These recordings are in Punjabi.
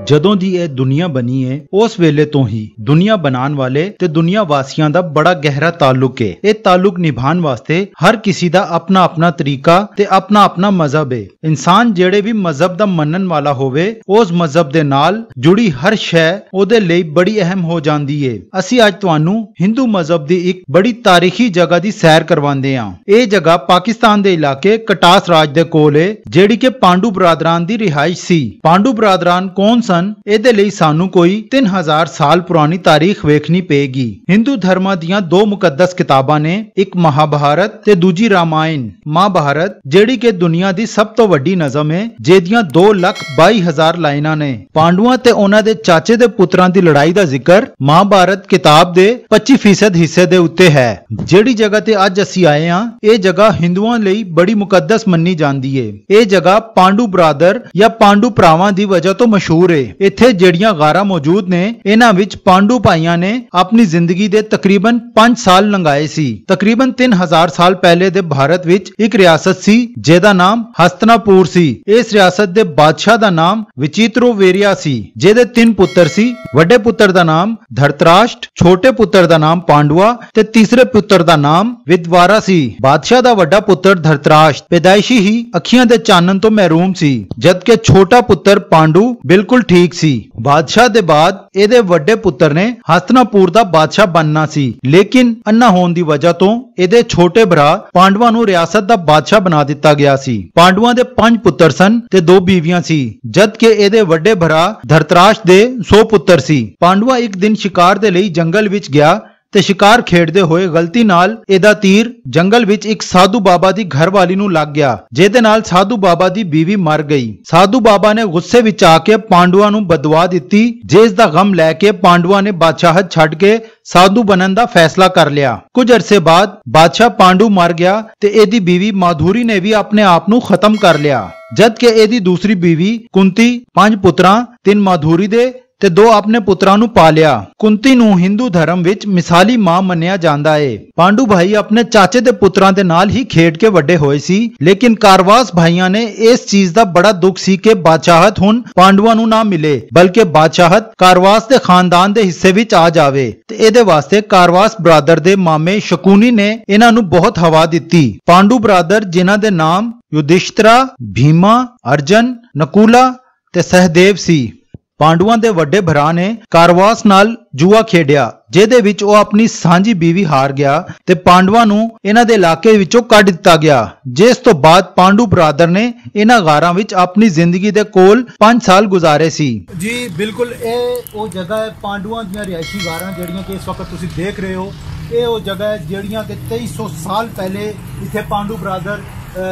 ਜਦੋਂ ਦੀ ਇਹ ਦੁਨੀਆ ਬਣੀ ਹੈ ਉਸ ਵੇਲੇ ਤੋਂ ਹੀ ਦੁਨੀਆ ਬਣਾਉਣ ਵਾਲੇ ਤੇ ਦੁਨੀਆ ਵਾਸੀਆਂ ਦਾ ਬੜਾ ਗਹਿਰਾ ਤਾਲੁਕ ਹੈ। ਇਹ ਤਾਲੁਕ ਨਿਭਾਉਣ ਵਾਸਤੇ ਹਰ ਕਿਸੇ ਦਾ ਆਪਣਾ ਆਪਣਾ ਤਰੀਕਾ ਤੇ ਆਪਣਾ ਆਪਣਾ ਮਜ਼ਹਬ ਹੈ। ਇਨਸਾਨ ਜਿਹੜੇ ਵੀ ਮਜ਼ਹਬ ਦਾ ਮੰਨਣ ਵਾਲਾ ਹੋਵੇ ਉਸ ਮਜ਼ਹਬ ਦੇ ਨਾਲ ਜੁੜੀ ਹਰ ਸ਼ੈ ਉਹਦੇ ਲਈ ਬੜੀ ਅਹਿਮ ਹੋ ਜਾਂਦੀ ਹੈ। ਅਸੀਂ ਅੱਜ ਤੁਹਾਨੂੰ ਹਿੰਦੂ ਮਜ਼ਹਬ ਦੀ ਇੱਕ ਬੜੀ ਤਾਰੀਖੀ ਜਗ੍ਹਾ ਦੀ ਸੈਰ ਕਰਵਾਉਂਦੇ ਹਾਂ। ਇਹ ਜਗ੍ਹਾ ਪਾਕਿਸਤਾਨ ਦੇ ਇਲਾਕੇ ਕਟਾਸ ਰਾਜ ਦੇ ਕੋਲ ਹੈ, ਜਿਹੜੀ ਕਿ ਪਾਂਡੂ ਬਰਾਦਰਾਨ ਦੀ ਰਿਹਾਇਸ਼ ਸੀ। ਪਾਂਡੂ ਬਰਾਦਰਾਨ ਕੌਣ ਸਨ? ਇਹਦੇ ਲਈ ਸਾਨੂੰ ਕੋਈ 3000 ਸਾਲ ਪੁਰਾਣੀ ਤਾਰੀਖ ਵੇਖਣੀ ਪਏਗੀ। ਹਿੰਦੂ ਧਰਮਾਂ ਦੀਆਂ ਦੋ ਮੁਕੱਦਸ ਕਿਤਾਬਾਂ ਨੇ, ਇੱਕ ਮਹਾਭਾਰਤ ਤੇ ਦੂਜੀ ਰਾਮਾਇਣ। ਮਹਾਭਾਰਤ ਜਿਹੜੀ ਕਿ ਦੁਨੀਆ ਦੀ ਸਭ ਤੋਂ ਵੱਡੀ ਨਜ਼ਮ ਹੈ, ਜਿਹਦੀਆਂ 2,22,000 ਲਾਈਨਾਂ ਨੇ। ਪਾਂਡੂਆਂ ਤੇ ਉਹਨਾਂ ਦੇ ਚਾਚੇ ਦੇ ਪੁੱਤਰਾਂ ਦੀ ਲੜਾਈ ਦਾ ਜ਼ਿਕਰ ਮਹਾਭਾਰਤ ਕਿਤਾਬ ਦੇ 25% ਹਿੱਸੇ ਦੇ ਉੱਤੇ ਹੈ। ਜਿਹੜੀ ਜਗ੍ਹਾ ਤੇ ਅੱਜ ਅਸੀਂ ਆਏ ਹਾਂ, ਇਹ ਜਗ੍ਹਾ ਹਿੰਦੂਆਂ ਲਈ ਬੜੀ ਮੁਕੱਦਸ ਮੰਨੀ ਜਾਂਦੀ ਹੈ। ਇਹ ਜਗ੍ਹਾ ਪਾਂਡੂ ਬਰਾਦਰ ਜਾਂ ਪਾਂਡੂ ਭਰਾਵਾਂ ਦੀ ਵਜ੍ਹਾ ਤੋਂ ਮਸ਼ਹੂਰ ਹੈ। ਇੱਥੇ ਜਿਹੜੀਆਂ ਗਾਰਾਂ ਮੌਜੂਦ ਨੇ, ਇਹਨਾਂ ਵਿੱਚ ਪਾਂਡੂ ਭਾਈਆਂ ਨੇ ਆਪਣੀ ਜ਼ਿੰਦਗੀ ਦੇ ਤਕਰੀਬਨ 5 ਸਾਲ ਲੰਘਾਏ ਸੀ। ਤਕਰੀਬਨ 3000 ਸਾਲ ਪਹਿਲੇ ਦੇ ਭਾਰਤ ਵਿੱਚ ਇੱਕ ਰਿਆਸਤ ਸੀ ਜਿਹਦਾ ਨਾਮ ਹਸਤਨਾਪੁਰ ਸੀ। ਇਸ ਰਿਆਸਤ ਦੇ ਬਾਦਸ਼ਾਹ ਦਾ ਨਾਮ ਵਿਚਿਤ੍ਰਵੇਰਿਆ ਸੀ, ਜਿਹਦੇ 3 ਪੁੱਤਰ ਸੀ। ਵੱਡੇ ਪੁੱਤਰ ਦਾ ਨਾਮ ਧਰਤਰਾਸ਼ਟ, ਛੋਟੇ ਪੁੱਤਰ ਦਾ ਨਾਮ ਪਾਂਡੂਆ ਤੇ ਤੀਸਰੇ ਪੁੱਤਰ ਦਾ ਨਾਮ ਵਿਦਵਾਰਾ ਸੀ। ਬਾਦਸ਼ਾਹ ਦਾ ਵੱਡਾ ਪੁੱਤਰ ਧਰਤਰਾਸ਼ਟ ਪੈਦਾਇਸ਼ੀ ਹੀ ਅੱਖੀਆਂ ਦੇ ਚਾਨਣ ਤੋਂ ਮਹਿਰੂਮ ਸੀ, ਜਦਕਿ ਛੋਟਾ ਪੁੱਤਰ ਪਾਂਡੂ ਬਿਲਕੁਲ ਠੀਕ ਸੀ। ਬਾਦਸ਼ਾਹ ਦੇ ਬਾਅਦ ਇਹਦੇ ਵੱਡੇ ਪੁੱਤਰ ਨੇ ਹਸਤਨਾਪੁਰ ਦਾ ਬਾਦਸ਼ਾਹ ਬਣਨਾ ਸੀ, ਲੇਕਿਨ ਅੰਨਾ ਹੋਣ ਦੀ ਵਜ੍ਹਾ ਤੋਂ ਇਹਦੇ ਛੋਟੇ ਭਰਾ ਪਾਂਡਵਾਂ ਨੂੰ ਰਿਆਸਤ ਦਾ ਬਾਦਸ਼ਾਹ ਬਣਾ ਦਿੱਤਾ ਗਿਆ ਸੀ। ਪਾਂਡਵਾਂ ਦੇ 5 ਪੁੱਤਰ ਸਨ ਤੇ 2 ਬੀਵੀਆਂ ਸੀ, ਜਦਕਿ ਇਹਦੇ ਵੱਡੇ ਭਰਾ ਧਰਤਰਾਸ਼ਟ ਦੇ 100 ਪੁੱਤਰ ਸੀ। ਪਾਂਡਵਾ ਇੱਕ ਦਿਨ ਸ਼ਿਕਾਰ ਦੇ ਲਈ ਜੰਗਲ ਵਿੱਚ ਗਿਆ ਤੇ ਸ਼ਿਕਾਰ ਖੇਡਦੇ ਹੋਏ ਗਲਤੀ ਨਾਲ ਇਹਦਾ ਤੀਰ ਜੰਗਲ ਵਿੱਚ ਇੱਕ ਸਾਧੂ ਬਾਬਾ ਦੀ ਘਰਵਾਲੀ ਨੂੰ ਲੱਗ ਗਿਆ, ਜਿਹਦੇ ਨਾਲ ਸਾਧੂ ਬਾਬਾ ਦੀ ਬੀਵੀ ਮਰ ਗਈ। ਸਾਧੂ ਬਾਬਾ ਨੇ ਗੁੱਸੇ ਵਿੱਚ ਆ ਕੇ ਪਾਂਡੂਆਂ ਨੂੰ ਬਦਦੁਆ ਦਿੱਤੀ, ਜਿਸ ਦਾ ਗਮ ਲੈ ਕੇ ਪਾਂਡੂਆਂ ਨੇ ਬਾਦਸ਼ਾਹਤ ਛੱਡ ਕੇ ਸਾਧੂ ਬਣਨ ਦਾ ਫੈਸਲਾ ਕਰ ਲਿਆ। ਕੁਝ ਅਰਸੇ ਬਾਅਦ ਬਾਦਸ਼ਾਹ ਪਾਂਡੂ ਮਰ ਗਿਆ ਤੇ ਇਹਦੀ ਬੀਵੀ ਮਾਧੁਰੀ ਨੇ ਵੀ ਆਪਣੇ ਆਪ ਨੂੰ ਖਤਮ ਕਰ ਲਿਆ, ਜਦਕਿ ਇਹਦੀ ਦੂਸਰੀ ਬੀਵੀ ਕੁੰਤੀ 5 ਪੁੱਤਰਾਂ 3 ਮਾਧੁਰੀ ਦੇ ਤੇ 2 ਆਪਣੇ ਪੁੱਤਰਾਂ ਨੂੰ ਪਾਲਿਆ। ਕੁੰਤੀ ਨੂੰ ਹਿੰਦੂ ਧਰਮ ਵਿੱਚ ਮਿਸਾਲੀ ਮਾਂ ਮੰਨਿਆ ਜਾਂਦਾ ਹੈ। ਪਾਂਡੂ ਭਾਈ ਆਪਣੇ ਚਾਚੇ ਦੇ ਪੁੱਤਰਾਂ ਦੇ ਨਾਲ ਹੀ ਖੇਡ ਕੇ ਵੱਡੇ ਹੋਏ ਸੀ, ਲੇਕਿਨ ਕਾਰਵਾਸ ਭਾਈਆਂ ਨੇ ਇਸ ਚੀਜ਼ ਦਾ ਬੜਾ ਦੁੱਖ ਸੀ ਕਿ ਬਾਦਸ਼ਾਹਤ ਹੁਣ ਪਾਂਡੂਆਂ ਨੂੰ ਨਾ ਮਿਲੇ, ਬਲਕਿ ਬਾਦਸ਼ਾਹਤ ਕਾਰਵਾਸ ਦੇ ਖਾਨਦਾਨ ਦੇ ਹਿੱਸੇ ਵਿੱਚ ਆ ਜਾਵੇ। ਤੇ ਇਹਦੇ ਵਾਸਤੇ ਕਾਰਵਾਸ ਬਰਾਦਰ ਦੇ ਮਾਮੇ ਸ਼ਕੁਨੀ ਨੇ ਇਹਨਾਂ ਨੂੰ ਬਹੁਤ ਹਵਾ ਦਿੱਤੀ। ਪਾਂਡੂ ਬਰਾਦਰ, ਜਿਨ੍ਹਾਂ ਦੇ ਨਾਮ ਯੁਧਿਸ਼ਟਰਾ, ਭੀਮਾ, ਅਰਜਨ, ਨਕੂਲਾ ਤੇ ਸਹਦੇਵ ਸੀ। ਪਾਂਡੂਆਂ ਦੇ ਵੱਡੇ ਭਰਾ ਨੇ ਕਾਰਵਾਸ ਨਾਲ ਜੂਆ ਖੇਡਿਆ, ਜਿਹਦੇ ਵਿੱਚ ਉਹ ਆਪਣੀ ਸਾਂਝੀ ਬੀਵੀ ਹਾਰ ਗਿਆ ਤੇ ਪਾਂਡਵਾਂ ਨੂੰ ਇਹਨਾਂ ਦੇ ਇਲਾਕੇ ਵਿੱਚੋਂ ਕੱਢ ਦਿੱਤਾ ਗਿਆ। ਜਿਸ ਤੋਂ ਬਾਅਦ ਪਾਂਡੂ ਬਰਾਦਰ ਨੇ ਇਹਨਾਂ ਗਾਰਾਂ ਵਿੱਚ ਆਪਣੀ ਜ਼ਿੰਦਗੀ ਦੇ ਕੋਲ 5 ਸਾਲ ਗੁਜ਼ਾਰੇ ਸੀ। ਜੀ ਬਿਲਕੁਲ, ਇਹ ਉਹ ਜਗ੍ਹਾ ਹੈ ਪਾਂਡੂਆਂ ਦੀਆਂ ਰਿਹਾਇਸ਼ੀ ਗਾਰਾਂ, ਜਿਹੜੀਆਂ ਕਿ ਇਸ ਵਕਤ ਤੁਸੀਂ ਦੇਖ ਰਹੇ ਹੋ। ਇਹ ਉਹ ਜਗ੍ਹਾ ਹੈ ਜਿਹੜੀਆਂ ਕਿ 2300 ਸਾਲ ਪਹਿਲੇ ਇੱਥੇ ਪਾਂਡੂ ਬਰਾਦਰ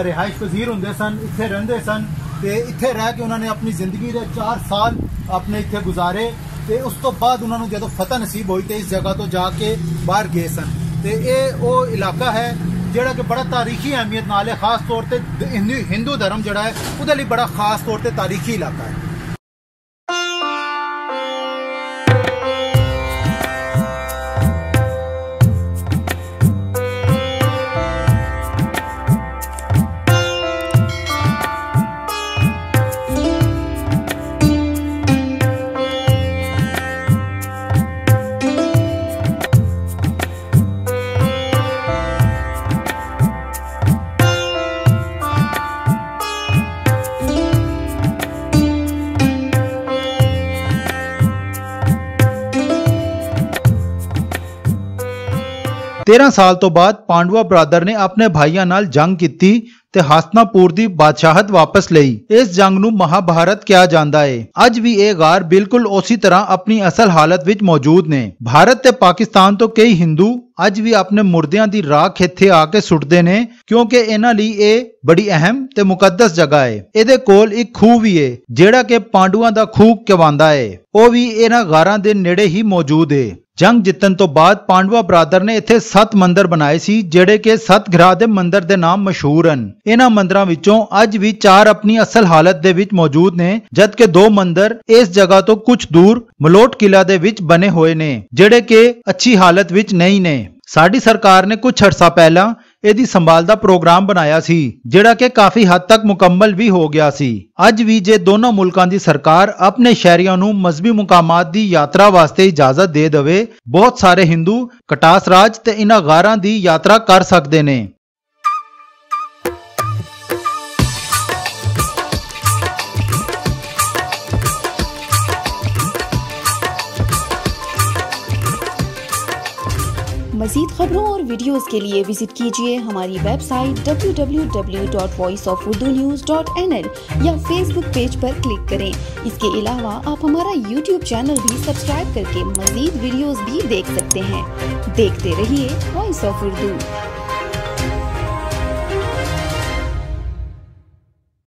ਰਿਹਾਇਸ਼ ਪਜ਼ੀਰ ਹੁੰਦੇ ਸਨ, ਇੱਥੇ ਰਹਿੰਦੇ ਸਨ ਤੇ ਇੱਥੇ ਰਹਿ ਕੇ ਉਹਨਾਂ ਨੇ ਆਪਣੀ ਜ਼ਿੰਦਗੀ ਦੇ 4 ਸਾਲ ਆਪਣੇ ਇੱਥੇ ਗੁਜ਼ਾਰੇ ਤੇ ਉਸ ਤੋਂ ਬਾਅਦ ਉਹਨਾਂ ਨੂੰ ਜਦੋਂ ਫਤਹ ਨਸੀਬ ਹੋਈ ਤੇ ਇਸ ਜਗ੍ਹਾ ਤੋਂ ਜਾ ਕੇ ਬਾਹਰ ਗਏ ਸਨ। ਤੇ ਇਹ ਉਹ ਇਲਾਕਾ ਹੈ ਜਿਹੜਾ ਕਿ ਬੜਾ ਤਾਰੀਖੀ ਅਹਿਮੀਅਤ ਨਾਲ ਹੈ, ਖਾਸ ਤੌਰ ਤੇ ਹਿੰਦੂ ਧਰਮ ਜਿਹੜਾ ਹੈ ਉਹਦੇ ਲਈ ਬੜਾ ਖਾਸ ਤੌਰ ਤੇ ਤਾਰੀਖੀ ਇਲਾਕਾ ਹੈ। 13 ਸਾਲ ਤੋਂ ਬਾਅਦ ਪਾਂਡਵਾ ਬਰਾਦਰ ਨੇ ਆਪਣੇ ਭਾਈਆਂ ਨਾਲ ਜੰਗ ਕੀਤੀ ਤੇ ਹਸਤਨਾਪੁਰ ਦੀ ਬਾਦਸ਼ਾਹਤ ਵਾਪਸ ਲਈ। ਇਸ ਜੰਗ ਨੂੰ ਮਹਾਭਾਰਤ ਕਿਹਾ ਜਾਂਦਾ ਹੈ। ਅੱਜ ਵੀ ਇਹ ਗਾਰ ਬਿਲਕੁਲ ਉਸੇ ਤਰ੍ਹਾਂ ਆਪਣੀ ਅਸਲ ਹਾਲਤ ਵਿੱਚ ਮੌਜੂਦ ਨੇ। ਭਾਰਤ ਤੇ ਪਾਕਿਸਤਾਨ ਤੋਂ ਕਈ ਹਿੰਦੂ ਅੱਜ ਵੀ ਆਪਣੇ ਮੁਰਦਿਆਂ ਦੀ ਰਾਖ ਇੱਥੇ ਆ ਕੇ ਸੁੱਟਦੇ ਨੇ, ਕਿਉਂਕਿ ਇਹਨਾਂ ਲਈ ਇਹ ਬੜੀ ਅਹਿਮ ਤੇ ਮੁਕੱਦਸ ਜਗ੍ਹਾ ਹੈ। ਇਹਦੇ ਕੋਲ ਇੱਕ ਖੂਹ ਵੀ ਹੈ ਜਿਹੜਾ ਕਿ ਪਾਂਡੂਆਂ ਦਾ ਖੂਹ ਕਹਿੰਦਾ ਹੈ, ਉਹ ਵੀ ਇਹਨਾਂ ਗਾਰਾਂ ਦੇ ਨੇੜੇ ਹੀ ਮੌਜੂਦ ਹੈ। ਜੰਗ ਜਿੱਤਣ ਤੋਂ ਬਾਅਦ ਪਾਂਡਵਾ ਬਰਾਦਰ ਨੇ ਇੱਥੇ 7 ਮੰਦਰ ਬਣਾਏ ਸੀ, ਜਿਹੜੇ ਕਿ 7 ਗ੍ਰਹ ਦੇ ਮੰਦਰ ਦੇ ਨਾਮ ਮਸ਼ਹੂਰ ਹਨ। ਇਹਨਾਂ ਮੰਦਰਾਂ ਵਿੱਚੋਂ ਅੱਜ ਵੀ 4 ਆਪਣੀ ਅਸਲ ਹਾਲਤ ਦੇ ਵਿੱਚ ਮੌਜੂਦ ਨੇ, ਜਦਕਿ 2 ਮੰਦਰ ਇਸ ਜਗ੍ਹਾ ਤੋਂ ਕੁਝ ਦੂਰ ਮਲੋਟ ਕਿਲਾ ਦੇ ਵਿੱਚ ਬਣੇ ਹੋਏ ਨੇ, ਜਿਹੜੇ ਕਿ ਅੱਛੀ ਹਾਲਤ ਵਿੱਚ ਨਹੀਂ ਨੇ। ਸਾਡੀ ਸਰਕਾਰ ਨੇ ਕੁਝ ਅਰਸਾ ਪਹਿਲਾਂ ਇਹਦੀ ਸੰਭਾਲ ਦਾ ਪ੍ਰੋਗਰਾਮ ਬਣਾਇਆ ਸੀ ਜਿਹੜਾ ਕਿ ਕਾਫੀ ਹੱਦ ਤੱਕ ਮੁਕੰਮਲ ਵੀ ਹੋ ਗਿਆ ਸੀ। ਅੱਜ ਵੀ ਜੇ ਦੋਨੋਂ ਮੁਲਕਾਂ ਦੀ ਸਰਕਾਰ ਆਪਣੇ ਸ਼ਹਿਰੀਆਂ ਨੂੰ ਮਜ਼ਹਬੀ ਮੁਕਾਮਾਤ ਦੀ ਯਾਤਰਾ ਵਾਸਤੇ ਇਜਾਜ਼ਤ ਦੇ ਦੇਵੇ, ਬਹੁਤ ਸਾਰੇ ਹਿੰਦੂ ਕਟਾਸ ਰਾਜ ਤੇ ਇਹਨਾਂ ਗਾਰਾਂ ਦੀ ਯਾਤਰਾ ਕਰ ਸਕਦੇ ਨੇ। मज़ीद खबरों और वीडियोस के लिए विजिट कीजिए हमारी वेबसाइट www.voiceofurdunews.nl या फेसबुक पेज पर क्लिक करें। इसके अलावा आप हमारा यूट्यूब चैनल भी सब्सक्राइब करके मज़ीद वीडियोस भी देख सकते हैं। देखते रहिए वॉइस ऑफ उर्दू।